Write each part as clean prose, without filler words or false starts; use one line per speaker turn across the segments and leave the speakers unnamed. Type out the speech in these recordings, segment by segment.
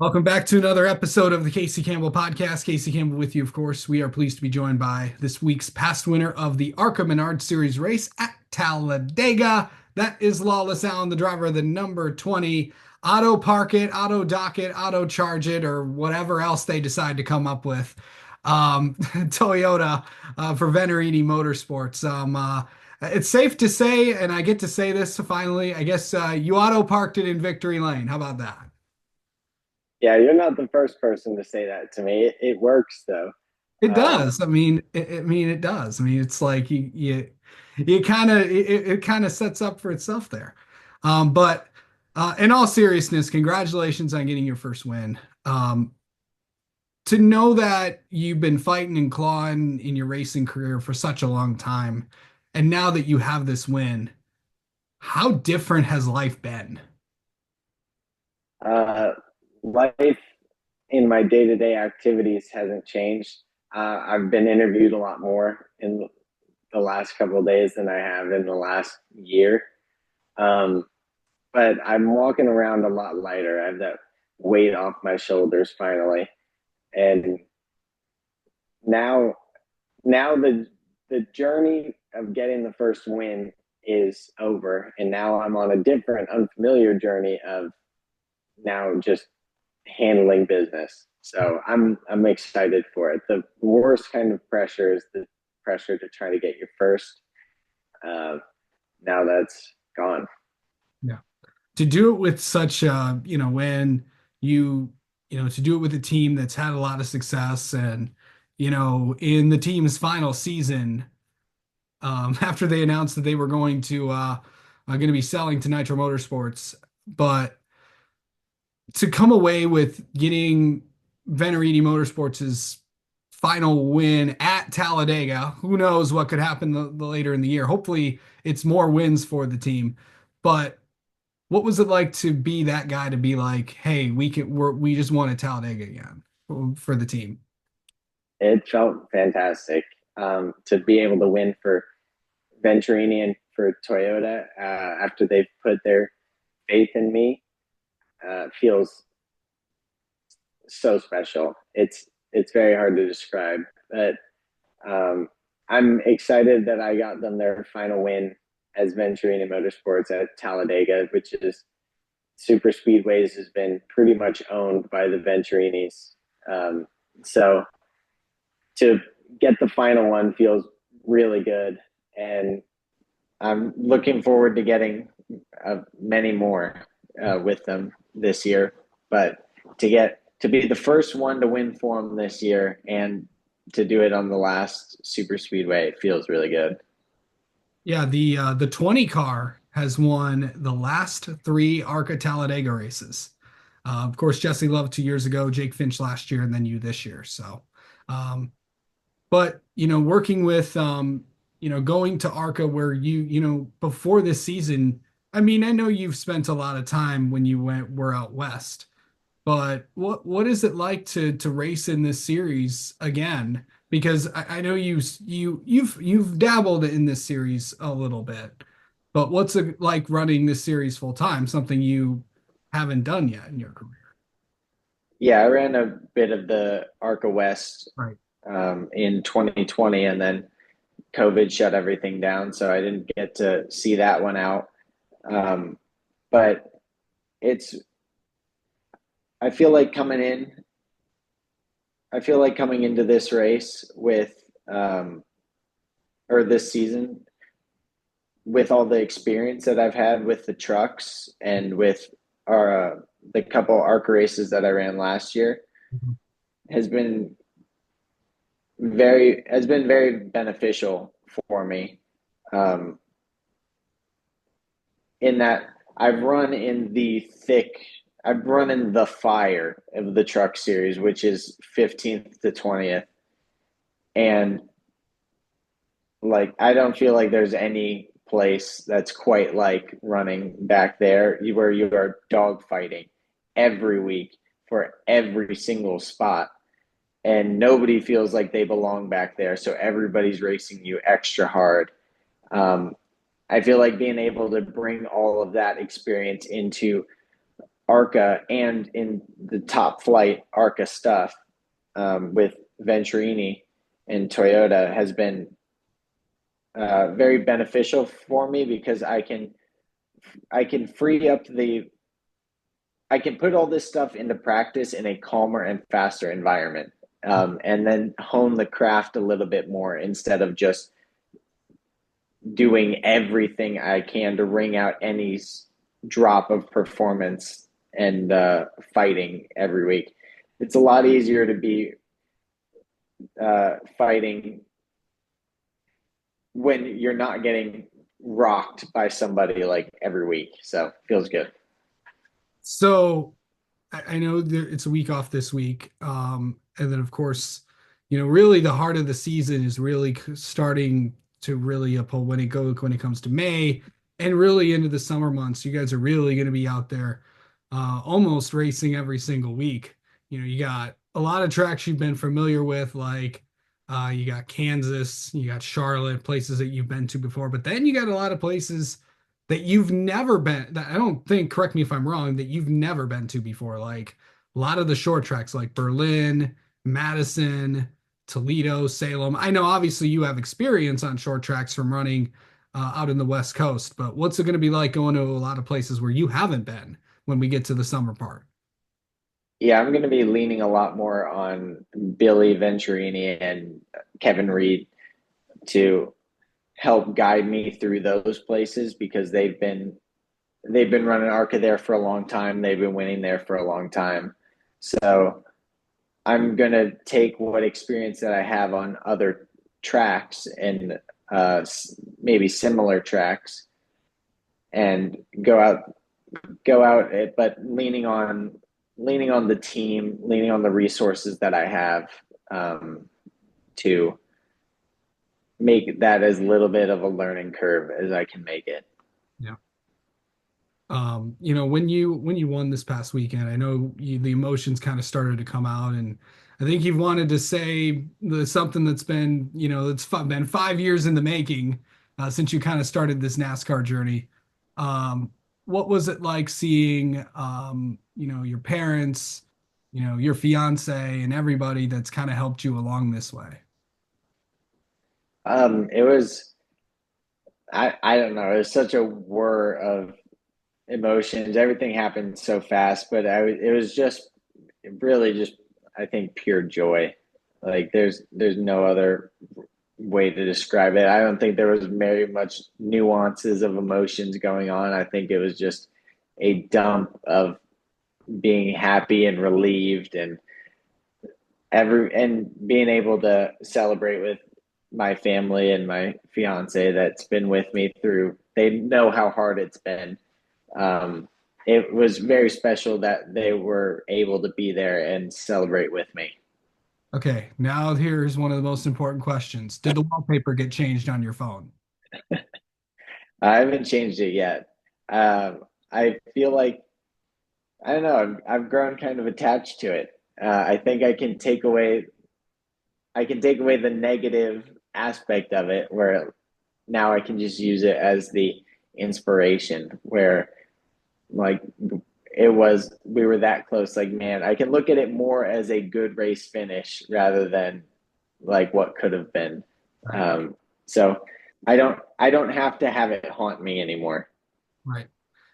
Welcome back to another episode of the Casey Campbell podcast. Casey Campbell with you, of course. We are pleased to be joined by this week's past winner of the ARCA Menards Series race at Talladega. That is Lawless Alan, the driver of the number 20. Auto park it, auto dock it, auto charge it, or whatever else they decide to come up with. Toyota for Venerini Motorsports. It's safe to say, and I get to say this finally, I guess you auto parked it in victory lane. How about that?
Yeah, you're not the first person to say that to me. It works though.
It
Um,
does. It does. I mean, it's like you kind of it kind of sets up for itself there. But in all seriousness, congratulations on getting your first win. To know that you've been fighting and clawing in your racing career for such a long time, and now that you have this win, how different has life been?
uh, Life in my day-to-day activities hasn't changed. I've been interviewed a lot more in the last couple of days than I have in the last year. Um, but I'm walking around a lot lighter. I have that weight off my shoulders finally, and now now the journey of getting the first win is over, and now I'm on a different, unfamiliar journey of now just handling business. So I'm excited for it. The worst kind of pressure is the pressure to try to get your first. Uh, Now that's gone.
Yeah. To do it with such when you to do it with a team that's had a lot of success and in the team's final season, after they announced that they were going to be selling to Nitro Motorsports, but to come away with getting Venerini Motorsports' final win at Talladega. Who knows what could happen the later in the year? Hopefully, it's more wins for the team. But what was it like to be that guy to be like, hey, we just won at Talladega again for the team?
It felt fantastic to be able to win for Venturini and for Toyota after they've put their faith in me. Feels so special. It's very hard to describe, but um, I'm excited that I got them their final win as Venturini Motorsports at Talladega, which is super speedways has been pretty much owned by the Venturinis. So to get the final one feels really good, and I'm looking forward to getting many more with them this year. But to be the first one to win for them this year and to do it on the last super speedway, it feels really good.
Yeah, the 20 car has won the last three ARCA Talladega races. Of course, Jesse Love 2 years ago, Jake Finch last year, and then you this year. So, um, but working with going to ARCA where before this season, I mean, I know you've spent a lot of time when you were out west, but what is it like to race in this series again? Because I know you've dabbled in this series a little bit, but what's it like running this series full time? Something you haven't done yet in your career.
Yeah, I ran a bit of the ARCA West
Right.
in 2020, and then COVID shut everything down, so I didn't get to see that one out. Um, but it's I feel like coming in, I feel like coming into this race with or this season with all the experience that I've had with the trucks and with our the couple ARC races that I ran last year
Mhm.
has been very beneficial for me. Um, in that I've run in the fire of the truck series, which is 15th to 20th. And like, I don't feel like there's any place that's quite like running back there where you are dogfighting every week for every single spot. And nobody feels like they belong back there. So everybody's racing you extra hard. Um, I feel like being able to bring all of that experience into ARCA and in the top flight ARCA stuff with Venturini and Toyota has been very beneficial for me because I can free up the I can put all this stuff into practice in a calmer and faster environment, and then hone the craft a little bit more instead of just doing everything I can to wring out any drop of performance and fighting every week. It's a lot easier to be fighting when you're not getting rocked by somebody like every week. So feels good.
So I know it's a week off this week. And then of course, really the heart of the season is really starting to really pull when it comes to May and really into the summer months. You guys are really going to be out there almost racing every single week. You got a lot of tracks you've been familiar with, like you got Kansas, you got Charlotte, places that you've been to before, but then you got a lot of places that you've never been, that I don't think, correct me if I'm wrong, that you've never been to before. Like a lot of the short tracks like Berlin, Madison, Toledo, Salem. I know obviously you have experience on short tracks from running out in the West Coast, but what's it going to be like going to a lot of places where you haven't been when we get to the summer part?
Yeah, I'm going to be leaning a lot more on Billy Venturini and Kevin Reed to help guide me through those places because they've been running ARCA there for a long time. They've been winning there for a long time. So I'm going to take what experience that I have on other tracks and maybe similar tracks and go out, but leaning on the team, leaning on the resources that I have to make that as little bit of a learning curve as I can make it.
Yeah. When you won this past weekend, I know the emotions kind of started to come out, and I think you've wanted to say something that's been, been 5 years in the making since you kind of started this NASCAR journey. What was it like seeing, your parents, your fiance, and everybody that's kind of helped you along this way?
It was I don't know. It was such a whir of emotions. Everything happened so fast, but it was just really just I think pure joy. Like there's no other way to describe it. I don't think there was very much nuances of emotions going on. I think it was just a dump of being happy and relieved and being able to celebrate with my family and my fiance that's been with me through. They know how hard it's been. It was very special that they were able to be there and celebrate with me.
Okay, now here's one of the most important questions. Did the wallpaper get changed on your phone?
I haven't changed it yet. I feel like I don't know. I've grown kind of attached to it. I think I can take away the negative aspect of it, where now I can just use it as the inspiration. Where like we were that close. Like man, I can look at it more as a good race finish rather than like what could have been.
Right.
So I don't have to have it haunt me anymore.
Right.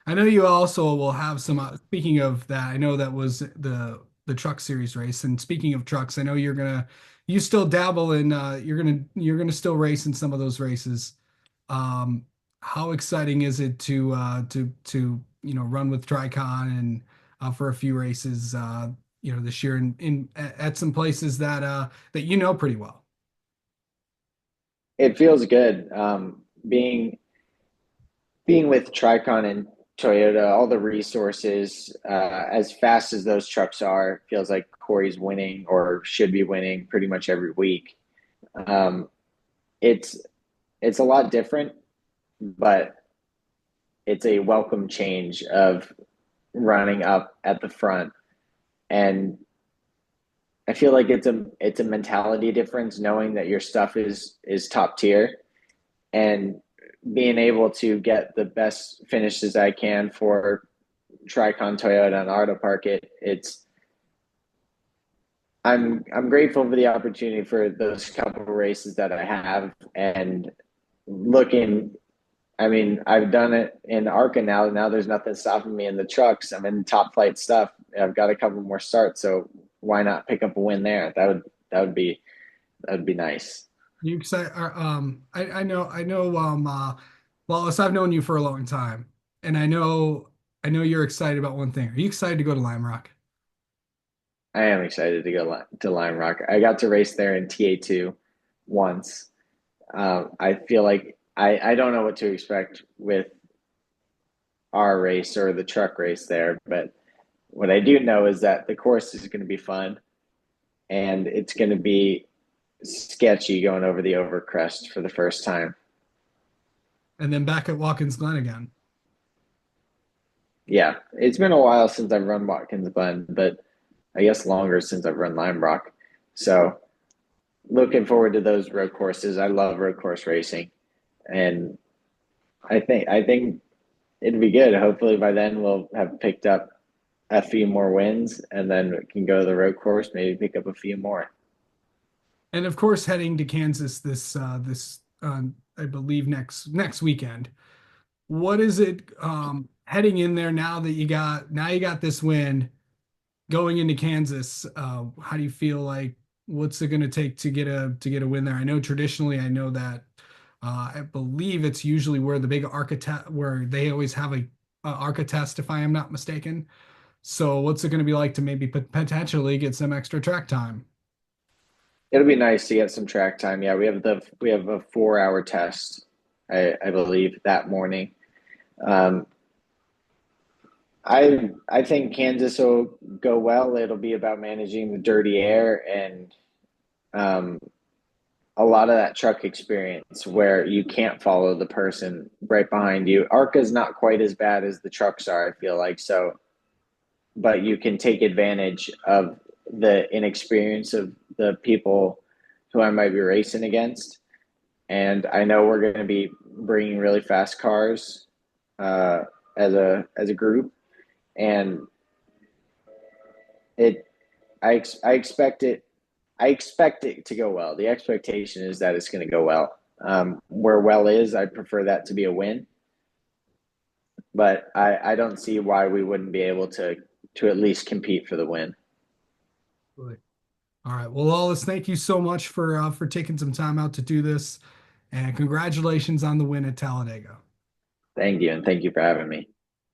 I know you also will have some, speaking of that, I know that was the truck series race. And speaking of trucks, I know you still dabble in, you're gonna still race in some of those races. Um, how exciting is it to, run with Tricon and for a few races, this year at some places that pretty well.
It feels good being with Tricon and Toyota, all the resources, as fast as those trucks are, feels like Corey's winning or should be winning pretty much every week. Um, it's it's a lot different, but it's a welcome change of running up at the front, and I feel like it's a mentality difference knowing that your stuff is top tier and being able to get the best finishes I can for Tricon Toyota and Auto Park it. It's I'm grateful for the opportunity for those couple of races that I have, and looking. I mean, I've done it in ARCA now. Now there's nothing stopping me in the trucks. I'm in top flight stuff. I've got a couple more starts, so why not pick up a win there? That would be that would be nice.
You excited? I know. Lawless, I've known you for a long time, and I know you're excited about one thing. Are you excited to go to Lime Rock?
I am excited to go to Lime Rock. I got to race there in TA2 once. I feel like I don't know what to expect with our race or the truck race there, but what I do know is that the course is going to be fun and it's going to be sketchy going over the overcrest for the first time.
And then back at Watkins Glen again.
Yeah, it's been a while since I've run Watkins Glen, but I guess longer since I've run Lime Rock. So looking forward to those road courses. I love road course racing, and I think it'd be good. Hopefully by then we'll have picked up a few more wins, and then we can go to the road course, maybe pick up a few more.
And of course, heading to Kansas this I believe next weekend. What is it heading in there now you got this win going into Kansas? How do you feel like what's it going to take to get a win there? I know traditionally, I know that I believe it's usually where the big architect where they always have a ARCA test, if I am not mistaken. So what's it going to be like to maybe potentially get some extra track time?
It'll be nice to get some track time. Yeah, we have a 4 hour test, I believe, that morning. Um, I think Kansas will go well. It'll be about managing the dirty air and um, a lot of that truck experience where you can't follow the person right behind you. ARCA is not quite as bad as the trucks are, I feel like. So, but you can take advantage of the inexperience of the people who I might be racing against. And I know we're going to be bringing really fast cars uh, as a group, and it I expect it I expect it to go well. The expectation is that it's going to go well. Where well is, I prefer that to be a win, but I don't see why we wouldn't be able to at least compete for the win.
Really? All right. Well, Lawless, thank you so much for taking some time out to do this, and congratulations on the win at Talladega.
Thank you, and thank you for having me.